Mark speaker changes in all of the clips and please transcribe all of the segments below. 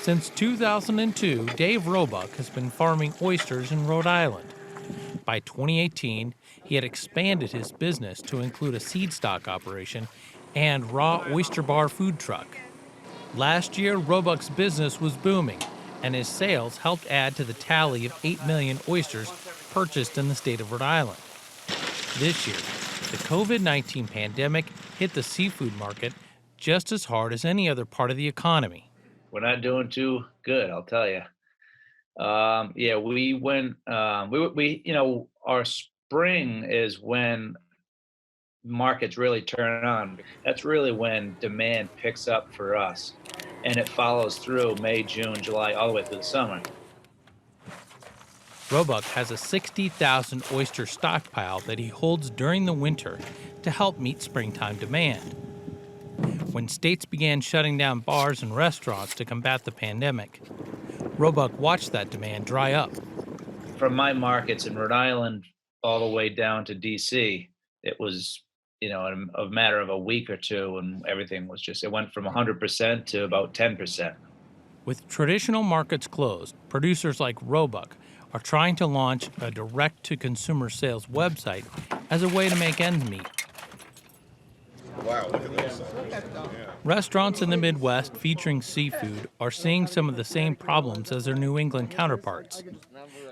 Speaker 1: Since 2002, Dave Roebuck has been farming oysters in Rhode Island. By 2018, he had expanded his business to include a seed stock operation and raw oyster bar food truck. Last year, Roebuck's business was booming, and his sales helped add to the tally of 8 million oysters purchased in the state of Rhode Island. This year, the COVID-19 pandemic hit the seafood market just as hard as any other part of the economy.
Speaker 2: We're not doing too good, I'll tell you. Yeah, we went. Our spring is when markets really turn on. That's really when demand picks up for us, and it follows through May, June, July, all the way through the summer.
Speaker 1: Roebuck has a 60,000 oyster stockpile that he holds during the winter to help meet springtime demand. When states began shutting down bars and restaurants to combat the pandemic, Roebuck watched that demand dry up.
Speaker 2: From my markets in Rhode Island all the way down to DC, it was, a matter of a week or two, and everything was it went from 100% to about 10%.
Speaker 1: With traditional markets closed, producers like Roebuck are trying to launch a direct-to-consumer sales website as a way to make ends meet.
Speaker 3: Wow, look at this.
Speaker 1: Restaurants in the Midwest featuring seafood are seeing some of the same problems as their New England counterparts.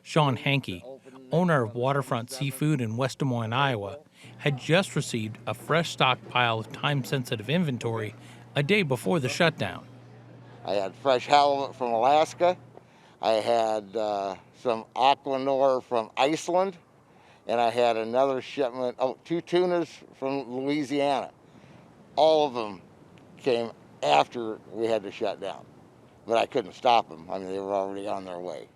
Speaker 1: Sean Hankey, owner of Waterfront Seafood in West Des Moines, Iowa, had just received a fresh stockpile of time-sensitive inventory a day before the shutdown.
Speaker 4: I had fresh halibut from Alaska. I had some aquanor from Iceland, and I had another shipment, 2 tunas from Louisiana. All of them came after we had to shut down, but I couldn't stop them. I mean, they were already on their way.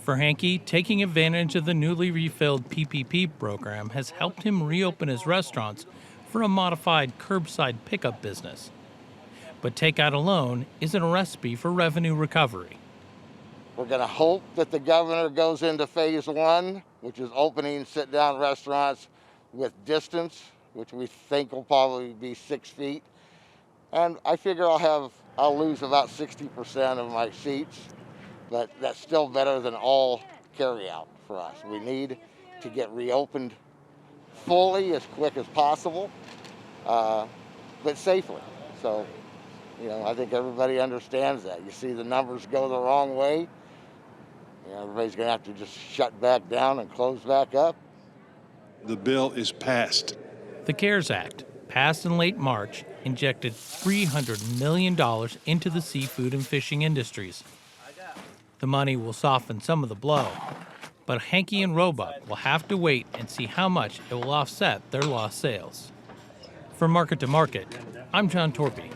Speaker 1: For Hankey, taking advantage of the newly refilled PPP program has helped him reopen his restaurants for a modified curbside pickup business. But takeout alone isn't a recipe for revenue recovery.
Speaker 4: We're going to hope that the governor goes into phase 1, which is opening sit-down restaurants with distance, which we think will probably be 6 feet. And I figure I'll lose about 60% of my seats, but that's still better than all carry-out for us. We need to get reopened fully as quick as possible, but safely. So, I think everybody understands that. You see the numbers go the wrong way, everybody's going to have to just shut back down and close back up.
Speaker 3: The bill is passed.
Speaker 1: The CARES Act, passed in late March, injected $300 million into the seafood and fishing industries. The money will soften some of the blow, but Hankey and Roebuck will have to wait and see how much it will offset their lost sales. For Market to Market, I'm John Torpy.